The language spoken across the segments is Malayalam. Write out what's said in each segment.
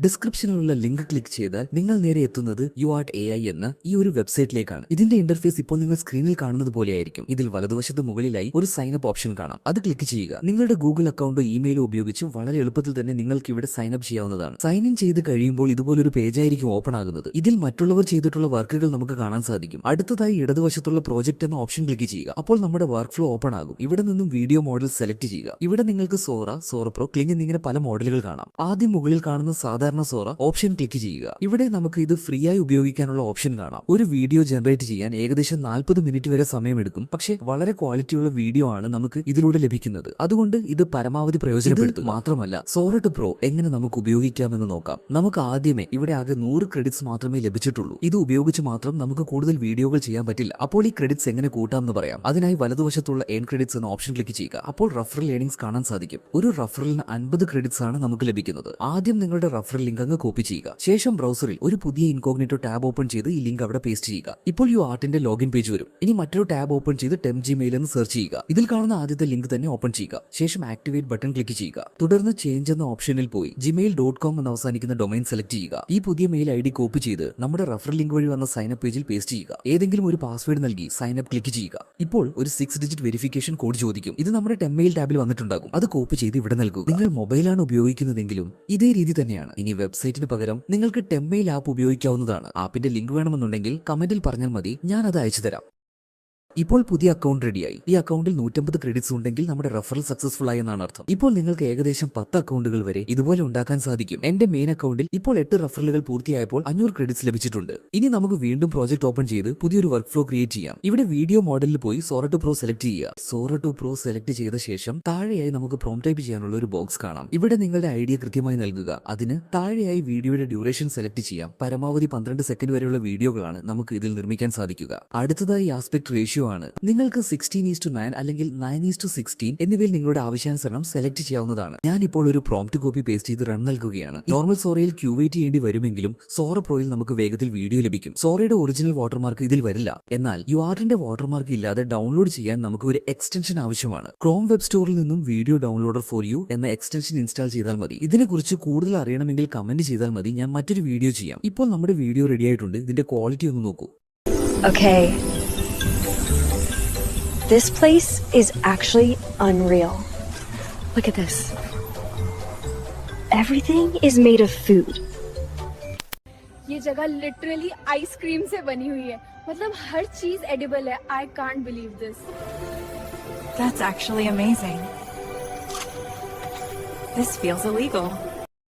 ഡിസ്ക്രിപ്ഷനിലുള്ള ലിങ്ക് ക്ലിക്ക് ചെയ്താൽ നിങ്ങൾ നേരെ എത്തുന്നത് യുആർട്ട് AI എന്ന ഈ ഒരു വെബ്സൈറ്റിലേക്കാണ്. ഇതിന്റെ ഇന്റർഫേസ് ഇപ്പോൾ നിങ്ങൾ സ്ക്രീനിൽ കാണുന്നത് പോലെയായിരിക്കും. ഇതിൽ വലതുവശത്ത് മുകളിലായി ഒരു സൈൻ അപ്പ് ഓപ്ഷൻ കാണാം. അത് ക്ലിക്ക് ചെയ്യുക. നിങ്ങളുടെ ഗൂഗിൾ അക്കൗണ്ടോ ഇമെയിലോ ഉപയോഗിച്ച് വളരെ എളുപ്പത്തിൽ തന്നെ നിങ്ങൾക്ക് ഇവിടെ സൈൻ അപ്പ് ചെയ്യാവുന്നതാണ്. സൈൻ ഇൻ ചെയ്ത് കഴിയുമ്പോൾ ഇതുപോലൊരു പേജ് ആയിരിക്കും ഓപ്പൺ ആകുന്നത്. ഇതിൽ മറ്റുള്ളവർ ചെയ്തിട്ടുള്ള വർക്കുകൾ നമുക്ക് കാണാൻ സാധിക്കും. അടുത്തതായി ഇടതുവശത്തുള്ള പ്രോജക്റ്റ് എന്ന ഓപ്ഷൻ ക്ലിക്ക് ചെയ്യുക. അപ്പോൾ നമ്മുടെ വർക്ക് ഫ്ലോ ഓപ്പൺ ആകും. ഇവിടെ നിന്നും വീഡിയോ മോഡൽ സെലക്ട് ചെയ്യുക. ഇവിടെ നിങ്ങൾക്ക് സോറ പ്രോ, ക്ലിങ് എന്നിങ്ങനെ പല മോഡലുകൾ കാണാം. ആദ്യം മുകളിൽ കാണുന്ന സാധാരണ സോറ ഓപ്ഷൻ ക്ലിക്ക് ചെയ്യുക. ഇവിടെ നമുക്ക് ഇത് ഫ്രീ ആയി ഉപയോഗിക്കാനുള്ള ഓപ്ഷൻ കാണാം. ഒരു വീഡിയോ ജനറേറ്റ് ചെയ്യാൻ ഏകദേശം 40 മിനിറ്റ് വരെ സമയമെടുക്കും. പക്ഷേ വളരെ ക്വാളിറ്റിയുള്ള വീഡിയോ ആണ് നമുക്ക് ഇതിലൂടെ ലഭിക്കുന്നത്. അതുകൊണ്ട് ഇത് പരമാവധി പ്രയോജനപ്പെടുത്തും. മാത്രമല്ല സോറട്ട് പ്രോ എങ്ങനെ നമുക്ക് ഉപയോഗിക്കാമെന്ന് നോക്കാം. നമുക്ക് ആദ്യമേ ഇവിടെ ആകെ 100 ക്രെഡിറ്റ്സ് മാത്രമേ ലഭിച്ചിട്ടുള്ളൂ. ഇത് ഉപയോഗിച്ച് മാത്രം നമുക്ക് കൂടുതൽ വീഡിയോകൾ ചെയ്യാൻ പറ്റില്ല. അപ്പോൾ ഈ ക്രെഡിറ്റ്സ് എങ്ങനെ കൂട്ടാമെന്ന് പറയാം. അതിനായി വലതുവശത്തുള്ള ഏൺ ക്രെഡിറ്റ്സ് എന്ന ഓപ്ഷൻ ക്ലിക്ക് ചെയ്യുക. അപ്പോൾ റഫറൽ ഏണിംഗ്സ് കാണാൻ സാധിക്കും. ഒരു റഫറലിന് 50 ക്രെഡിറ്റ്സ് ആണ് നമുക്ക് ലഭിക്കുന്നത്. ആദ്യം നിങ്ങളുടെ റഫറൽ ലിങ്ക് അങ്ങ് കോപ്പി ചെയ്യുക. ശേഷം ബ്രൗസറിൽ ഒരു പുതിയ ഇൻകോഗ്നിറ്റോ ടാബ് ഓപ്പൺ ചെയ്ത് ഈ ലിങ്ക് അവിടെ പേസ്റ്റ് ചെയ്യുക. ഇപ്പോൾ യുആർട്ടിന്റെ ലോഗിൻ പേജ് വരും. ഇനി മറ്റൊരു ടാബ് ഓപ്പൺ ചെയ്ത് ടെംജിമെയിൽ എന്ന് സെർച്ച് ചെയ്യുക. ഇതിൽ കാണുന്ന ആദ്യത്തെ ലിങ്ക് തന്നെ ഓപ്പൺ ചെയ്യുക. ശേഷം ആക്ടിവേറ്റ് ബട്ടൺ ക്ലിക്ക് ചെയ്യുക. തുടർന്ന് ചേഞ്ച് എന്ന ഓപ്ഷനിൽ പോയി gmail.com എന്ന് അവസാനിക്കുന്ന ഡൊമൈൻ സെലക്ട് ചെയ്യുക. ഈ പുതിയ മെയിൽ ID കോപ്പി ചെയ്ത് നമ്മുടെ റഫറൽ ലിങ്ക് വഴി വന്ന സൈൻ അപ്പ് പേജിൽ പേസ്റ്റ് ചെയ്യുക. ഏതെങ്കിലും ഒരു പാസ്വേഡ് നൽകി സൈൻ അപ്പ് ക്ലിക്ക് ചെയ്യുക. ഇപ്പോൾ ഒരു 6 ഡിജിറ്റ് വെരിഫിക്കേഷൻ കോഡ് ചോദിക്കും. ഇത് നമ്മുടെ ടെംമെയിൽ ടാബിൽ വന്നിട്ടുണ്ടാകും. അത് കോപ്പി ചെയ്ത് ഇവിടെ നൽകുക. നിങ്ങൾ മൊബൈലാണ് ഉപയോഗിക്കുന്നതെങ്കിലും ഇതേ രീതി തന്നെയാണ്. ഇനി വെബ്സൈറ്റിന് പകരം നിങ്ങൾക്ക് ടെംമെയിൽ ആപ്പ് ഉപയോഗിക്കാവുന്നതാണ്. ആപ്പിന്റെ ലിങ്ക് വേണമെന്നുണ്ടെങ്കിൽ കമന്റിൽ പറഞ്ഞാൽ മതി, ഞാൻ അത് അയച്ചു തരാം. ഇപ്പോൾ പുതിയ അക്കൗണ്ട് റെഡിയായി. ഈ അക്കൗണ്ടിൽ 150 ക്രെഡിറ്റ്സ് ഉണ്ടെങ്കിൽ നമ്മുടെ റഫറൽ സക്സസ്ഫുൾ ആയി എന്നാണ് അർത്ഥം. ഇപ്പോൾ നിങ്ങൾക്ക് ഏകദേശം 10 അക്കൗണ്ടുകൾ വരെ ഇതുപോലെ ഉണ്ടാക്കാൻ സാധിക്കും. എന്റെ മെയിൻ അക്കൗണ്ടിൽ ഇപ്പോൾ 8 റഫറലുകൾ പൂർത്തിയായപ്പോൾ 500 ക്രെഡിറ്റ്സ് ലഭിച്ചിട്ടുണ്ട്. ഇനി നമുക്ക് വീണ്ടും പ്രോജക്ട് ഓപ്പൺ ചെയ്ത് പുതിയൊരു വർക്ക് ഫ്ലോ ക്രിയേറ്റ് ചെയ്യാം. ഇവിടെ വീഡിയോ മോഡലിൽ പോയി സോറട്ട് പ്രോ സെലക്ട് ചെയ്യുക. സോറട്ട് പ്രോ സെലക്ട് ചെയ്ത ശേഷം താഴെയായി നമുക്ക് പ്രോംപ്റ്റ് ടൈപ്പ് ചെയ്യാനുള്ള ഒരു ബോക്സ് കാണാം. ഇവിടെ നിങ്ങളുടെ ഐഡിയ കൃത്യമായി നൽകുക. അതിന് താഴെയായി വീഡിയോയുടെ ഡ്യൂറേഷൻ സെലക്ട് ചെയ്യാം. പരമാവധി 12 സെക്കൻഡ് വരെയുള്ള വീഡിയോകളാണ് നമുക്ക് ഇതിൽ നിർമ്മിക്കാൻ സാധിക്കുക. അടുത്തതായി ആസ്പെക്ട് റേഷ്യോ ആണ്. നിങ്ങൾക്ക് 16:9 അല്ലെങ്കിൽ 9:16 എന്നിവയിൽ നിങ്ങളുടെ ആവശ്യാനുസരണം സെലക്ട് ചെയ്യാവുന്നതാണ്. ഞാൻ ഇപ്പോൾ ഒരു പ്രോംപ്റ്റ് കോപ്പി പേസ്റ്റ് ചെയ്ത് റൺ നൽകുകയാണ്. നോർമൽ സോറയിൽ ക്യൂവേറ്റ് ചെയ്യേണ്ടി വരുമെങ്കിലും സോറ പ്രോയിൽ നമുക്ക് വേഗത്തിൽ വീഡിയോ ലഭിക്കും. സോറയുടെ ഒറിജിനൽ വാട്ടർമാർക്ക് ഇതിൽ വരില്ല. എന്നാൽ യുആർട്ടിന്റെ വാട്ടർമാർക്ക് ഇല്ലാതെ ഡൗൺലോഡ് ചെയ്യാൻ നമുക്ക് ഒരു എക്സ്റ്റൻഷൻ ആവശ്യമാണ്. ക്രോം വെബ് സ്റ്റോറിൽ നിന്നും വീഡിയോ ഡൗൺലോഡർ ഫോർ യു എന്ന എക്സ്റ്റൻഷൻ ഇൻസ്റ്റാൾ ചെയ്താൽ മതി. ഇതിനെക്കുറിച്ച് കൂടുതൽ അറിയണമെങ്കിൽ കമന്റ് ചെയ്താൽ മതി, ഞാൻ മറ്റൊരു വീഡിയോ ചെയ്യാം. ഇപ്പോൾ നമ്മുടെ വീഡിയോ റെഡി ആയിട്ടുണ്ട്. ഇതിന്റെ ക്വാളിറ്റി ഒന്ന് നോക്കൂ. Okay. This place is actually unreal. Look at this. Everything is made of food. ये जगह लिटरली आइसक्रीम से बनी हुई है. मतलब हर चीज एडिबल है. I can't believe this. That's actually amazing. This feels illegal.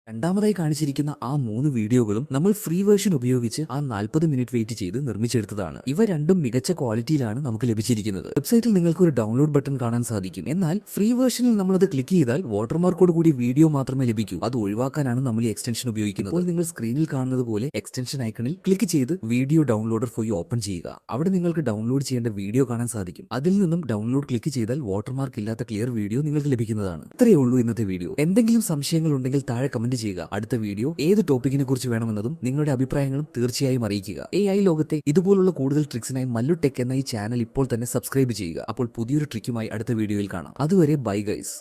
രണ്ടാമതായി കാണിച്ചിരിക്കുന്ന ആ 3 വീഡിയോകളും നമ്മൾ ഫ്രീ വേർഷൻ ഉപയോഗിച്ച് ആ 40 മിനിറ്റ് വെയിറ്റ് ചെയ്ത് നിർമ്മിച്ചെടുത്തതാണ്. ഇവ രണ്ടും മികച്ച ക്വാളിറ്റിയിലാണ് നമുക്ക് ലഭിച്ചിരിക്കുന്നത്. വെബ്സൈറ്റിൽ നിങ്ങൾക്ക് ഒരു ഡൗൺലോഡ് ബട്ടൺ കാണാൻ സാധിക്കും. എന്നാൽ ഫ്രീ വേർഷനിൽ നമ്മളത് ക്ലിക്ക് ചെയ്താൽ വാട്ടർമാർക്കോട് കൂടി വീഡിയോ മാത്രമേ ലഭിക്കൂ. അത് ഒഴിവാക്കാനാണ് നമ്മൾ ഈ എക്സ്റ്റൻഷൻ ഉപയോഗിക്കുന്നത്. അപ്പോൾ നിങ്ങൾ സ്ക്രീനിൽ കാണുന്നത് പോലെ എക്സ്റ്റൻഷൻ ഐക്കണിൽ ക്ലിക്ക് ചെയ്ത് video downloader for you open ചെയ്യുക. അവിടെ നിങ്ങൾക്ക് ഡൗൺലോഡ് ചെയ്യേണ്ട വീഡിയോ കാണാൻ സാധിക്കും. അതിൽ നിന്നും ഡൗൺലോഡ് ക്ലിക്ക് ചെയ്താൽ വാട്ടർമാർക്ക് ഇല്ലാത്ത ക്ലിയർ വീഡിയോ നിങ്ങൾക്ക് ലഭിക്കുന്നതാണ്. ഇത്രയേ ഉള്ളൂ ഇന്നത്തെ വീഡിയോ. എന്തെങ്കിലും സംശയങ്ങൾ ഉണ്ടെങ്കിൽ താഴെ കമന്റ് ചെയ്യുക. അടുത്ത വീഡിയോ ഏത് ടോപ്പിക്കിനെ കുറിച്ച് വേണമെന്നതും നിങ്ങളുടെ അഭിപ്രായങ്ങളും തീർച്ചയായും അറിയിക്കുക. AI ലോകത്തെ ഇതുപോലുള്ള കൂടുതൽ ട്രിക്സിനായി മല്ലു ടെക് എന്ന ഈ ചാനൽ ഇപ്പോൾ തന്നെ സബ്സ്ക്രൈബ് ചെയ്യുക. അപ്പോൾ പുതിയൊരു ട്രിക്കുമായി അടുത്ത വീഡിയോയിൽ കാണാം. അതുവരെ ബൈ ഗൈസ്.